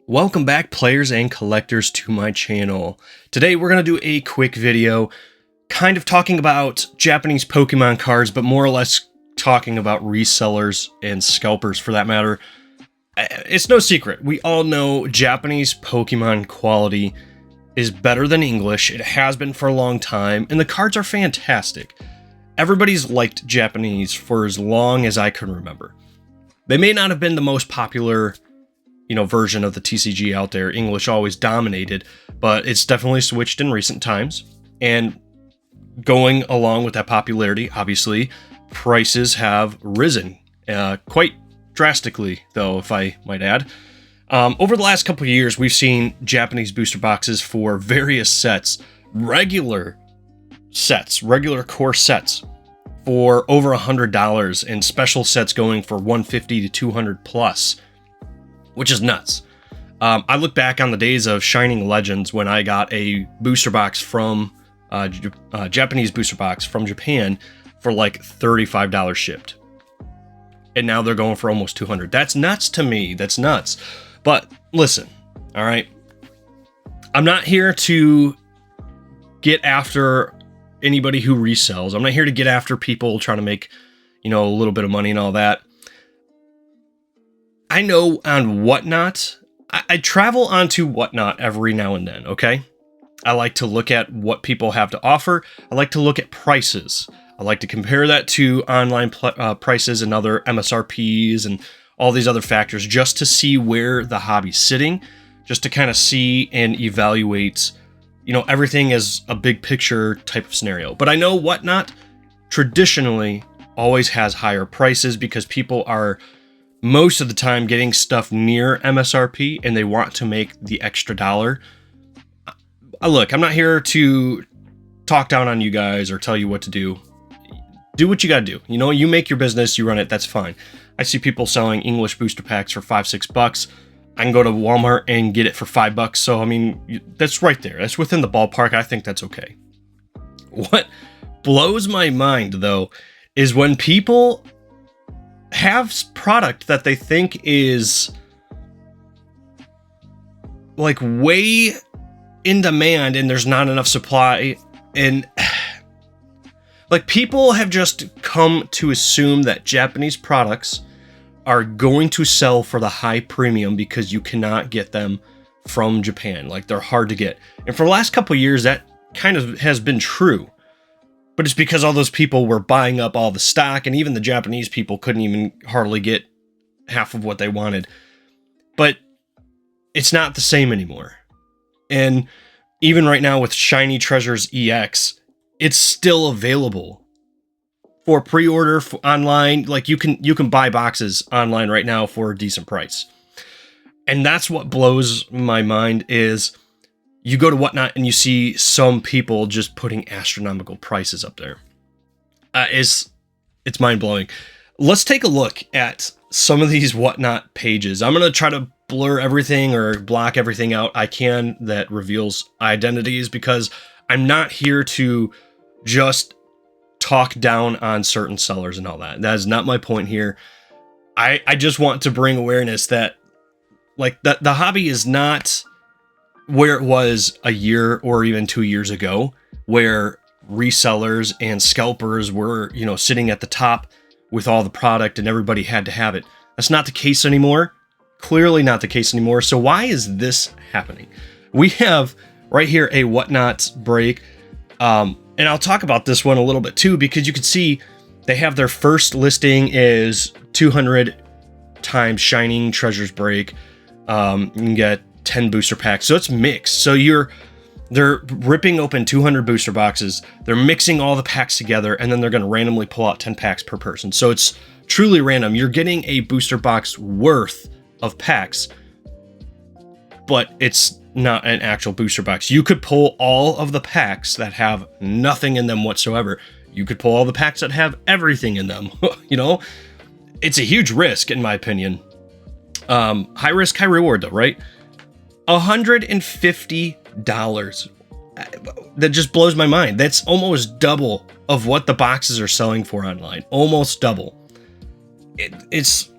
Welcome back, players and collectors, to my channel. Today we're going to do a quick video kind of talking about Japanese Pokemon cards, but more or less talking about resellers and scalpers for that matter. It's no secret, we all know Japanese Pokemon quality is better than English. It has been for a long time, and the cards are fantastic. Everybody's liked Japanese for as long as I can remember. They may not have been the most popular version of the TCG out there. English always dominated, but it's definitely switched in recent times. And going along with that popularity, obviously, prices have risen quite drastically, though, if I might add. Over the last couple of years, we've seen Japanese booster boxes for various sets, regular core sets, for over $100, and special sets going for $150 to $200 plus. Which is nuts. I look back on the days of Shining Legends when I got a booster box from Japanese booster box from Japan for like $35 shipped, and now they're going for almost $200. That's nuts to me. That's nuts. But listen, all right, I'm not here to get after anybody who resells. I'm not here to get after people trying to make a little bit of money and all that. I know on Whatnot, I travel onto Whatnot every now and then, okay? I like to look at what people have to offer. I like to look at prices. I like to compare that to online prices and other MSRPs and all these other factors just to see where the hobby's sitting, just to kind of see and evaluate, everything as a big picture type of scenario. But I know Whatnot traditionally always has higher prices because people are most of the time getting stuff near MSRP and they want to make the extra dollar. Look, I'm not here to talk down on you guys or tell you what to do. Do what you gotta do. You make your business, you run it, that's fine. I see people selling English booster packs for $5-6. I can go to Walmart and get it for $5. So, I mean, that's right there. That's within the ballpark. I think that's okay. What blows my mind, though, is when people have product that they think is like way in demand and there's not enough supply, and like people have just come to assume that Japanese products are going to sell for the high premium because you cannot get them from Japan. Like, they're hard to get. And for the last couple of years that kind of has been true. But it's because all those people were buying up all the stock, and even the Japanese people couldn't even hardly get half of what they wanted. But it's not the same anymore. And even right now with Shiny Treasures EX, it's still available for pre-order online. Like, you can buy boxes online right now for a decent price. And that's what blows my mind is you go to Whatnot and you see some people just putting astronomical prices up there. It's mind-blowing. Let's take a look at some of these Whatnot pages. I'm going to try to blur everything or block everything out I can that reveals identities, because I'm not here to just talk down on certain sellers and all that. That is not my point here. I just want to bring awareness that, like, the hobby is not where it was a year or even 2 years ago, where resellers and scalpers were, sitting at the top with all the product and everybody had to have it. That's not the case anymore. Clearly not the case anymore. So why is this happening? We have right here a Whatnotbreak, and I'll talk about this one a little bit too, because you can see they have their first listing is 200 times Shining Treasures break. You can get 10 booster packs, so it's mixed. So they're ripping open 200 booster boxes, they're mixing all the packs together, and then they're going to randomly pull out 10 packs per person. So it's truly random. You're getting a booster box worth of packs, but it's not an actual booster box. You could pull all of the packs that have nothing in them whatsoever. You could pull all the packs that have everything in them. It's a huge risk, in my opinion. High risk, high reward, though, right? $150. That just blows my mind. That's almost double of what the boxes are selling for online. Almost double. It's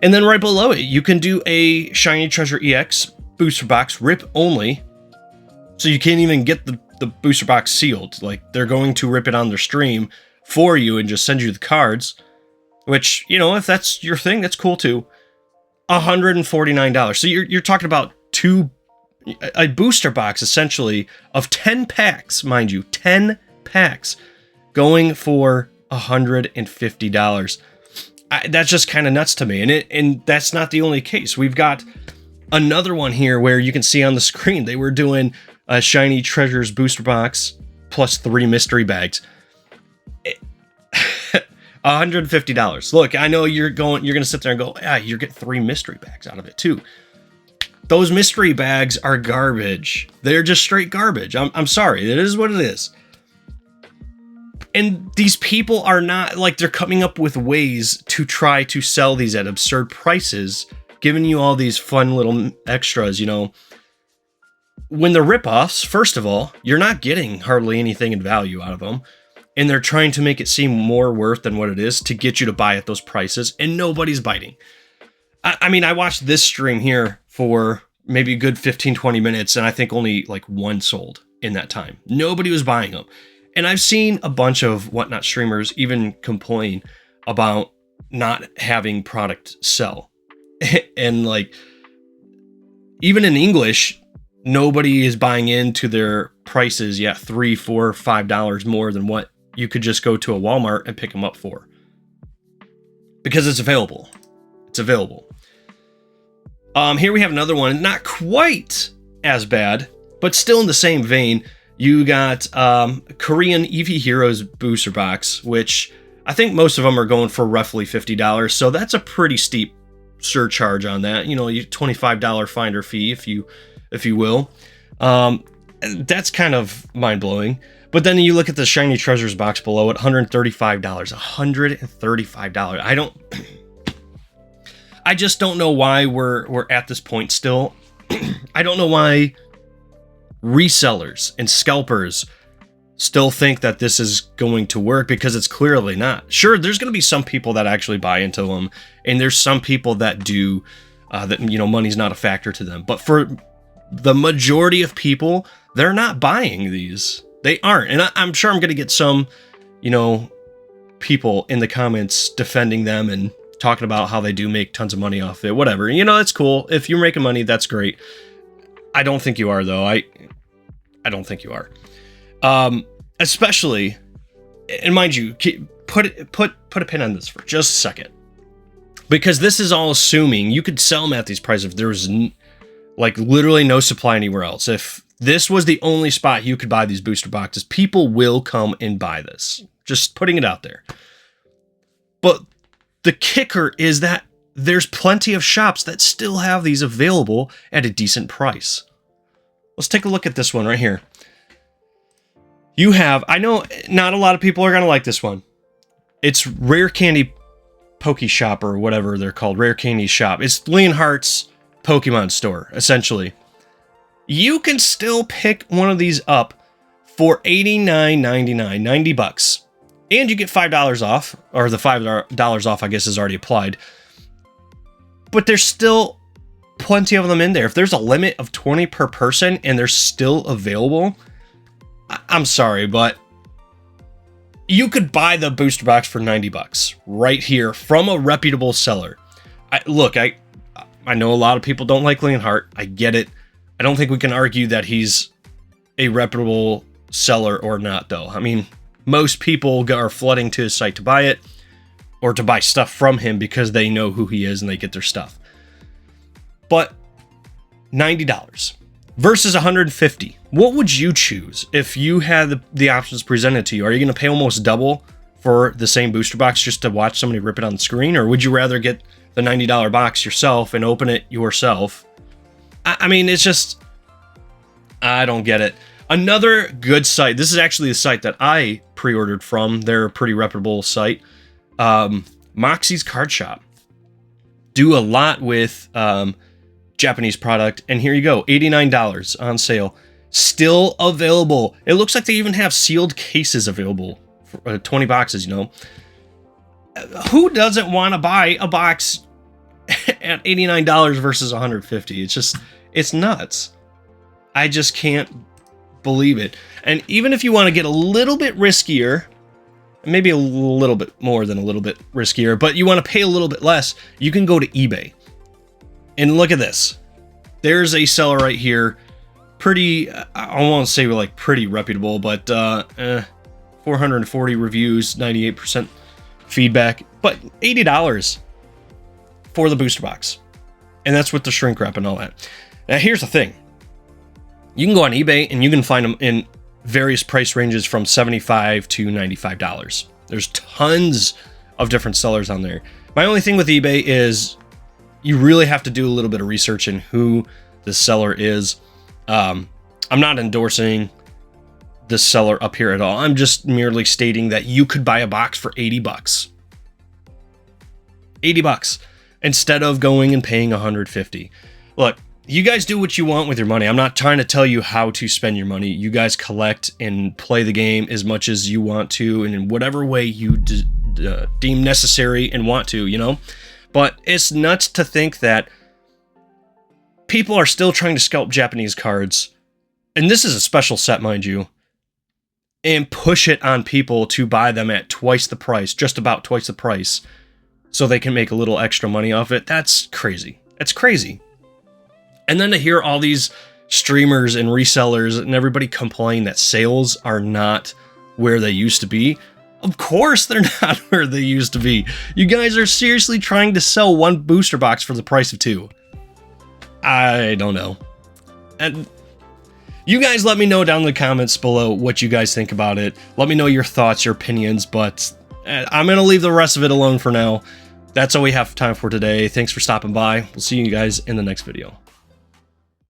And then right below it, you can do a Shiny Treasure EX booster box, rip only. So you can't even get the booster box sealed. Like, they're going to rip it on their stream for you and just send you the cards, which, you know, if that's your thing, that's cool too. $149. So you're talking about a booster box essentially of 10 packs, mind you, 10 packs going for $150. That's just kind of nuts to me. And that's not the only case. We've got another one here where you can see on the screen they were doing a Shiny Treasures booster box plus 3 mystery bags. $150. Look, I know you're going to sit there and go, you're getting 3 mystery bags out of it too. Those mystery bags are garbage. They're just straight garbage. I'm sorry. It is what it is. And these people are not, like, they're coming up with ways to try to sell these at absurd prices, giving you all these fun little extras, you know. When the ripoffs, first of all, you're not getting hardly anything in value out of them. And they're trying to make it seem more worth than what it is to get you to buy at those prices, and nobody's biting. I mean, I watched this stream here for maybe a good 15-20 minutes, and I think only like 1 sold in that time. Nobody was buying them. And I've seen a bunch of Whatnot streamers even complain about not having product sell. And like, even in English, nobody is buying into their prices yet, $3, $4, $5 more than what you could just go to a Walmart and pick them up for. Because it's available. It's available. Here we have another one, not quite as bad, but still in the same vein. You got Korean Eevee Heroes booster box, which I think most of them are going for roughly $50. So that's a pretty steep surcharge on that. You know, $25 finder fee, if you will. That's kind of mind blowing. But then you look at the Shiny Treasures box below it, $135. $135. I just don't know why we're at this point still. I don't know why resellers and scalpers still think that this is going to work, because it's clearly not. Sure, there's going to be some people that actually buy into them, and there's some people that do, that, you know, money's not a factor to them. But for the majority of people, they're not buying these. They aren't. And I'm sure I'm going to get some, you know, people in the comments defending them and talking about how they do make tons of money off it, whatever. You know, that's cool. If you're making money, that's great. I don't think you are, though. I don't think you are. Especially, and mind you, put a pin on this for just a second, because this is all assuming you could sell them at these prices if there was like literally no supply anywhere else. If this was the only spot you could buy these booster boxes, people will come and buy this. Just putting it out there. But the kicker is that there's plenty of shops that still have these available at a decent price. Let's take a look at this one right here. You have, I know not a lot of people are going to like this one. It's Rare Candy Poke Shop, or whatever they're called, Rare Candy Shop. It's Leonhardt's Pokemon store, essentially. You can still pick one of these up for $89.99, $90. And you get $5 off, or the $5 off, I guess, is already applied. But there's still plenty of them in there. If there's a limit of 20 per person and they're still available, I'm sorry, but you could buy the booster box for $90 right here from a reputable seller. I know a lot of people don't like Leonhardt. I get it. I don't think we can argue that he's a reputable seller or not, though. I mean, most people are flooding to his site to buy it, or to buy stuff from him because they know who he is and they get their stuff. But $90 versus $150. What would you choose if you had the options presented to you? Are you going to pay almost double for the same booster box just to watch somebody rip it on the screen? Or would you rather get the $90 box yourself and open it yourself? I mean, it's just, I don't get it. Another good site. This is actually a site that I pre-ordered from. They're a pretty reputable site. Moxy's Card Shop. Do a lot with Japanese product. And here you go. $89 on sale. Still available. It looks like they even have sealed cases available. For 20 boxes, you know. Who doesn't want to buy a box at $89 versus $150? It's nuts. I just can't believe it. And even if you want to get a little bit riskier, maybe a little bit more than a little bit riskier, but you want to pay a little bit less, you can go to eBay. And look at this. There's a seller right here. Pretty, I won't say like pretty reputable, but 440 reviews, 98% feedback, but $80 for the booster box. And that's with the shrink wrap and all that. Now here's the thing. You can go on eBay and you can find them in various price ranges from $75 to $95. There's tons of different sellers on there. My only thing with eBay is you really have to do a little bit of research in who the seller is. I'm not endorsing this seller up here at all. I'm just merely stating that you could buy a box for 80 bucks. 80 bucks instead of going and paying 150. Look, you guys do what you want with your money. I'm not trying to tell you how to spend your money. You guys collect and play the game as much as you want to, and in whatever way you deem necessary and want to, you know? But it's nuts to think that people are still trying to scalp Japanese cards, and this is a special set, mind you, and push it on people to buy them at twice the price, just about twice the price, so they can make a little extra money off it. That's crazy. It's crazy. And then to hear all these streamers and resellers and everybody complain that sales are not where they used to be. Of course they're not where they used to be. You guys are seriously trying to sell one booster box for the price of two. I don't know. And you guys let me know down in the comments below what you guys think about it. Let me know your thoughts, your opinions, but I'm going to leave the rest of it alone for now. That's all we have time for today. Thanks for stopping by. We'll see you guys in the next video.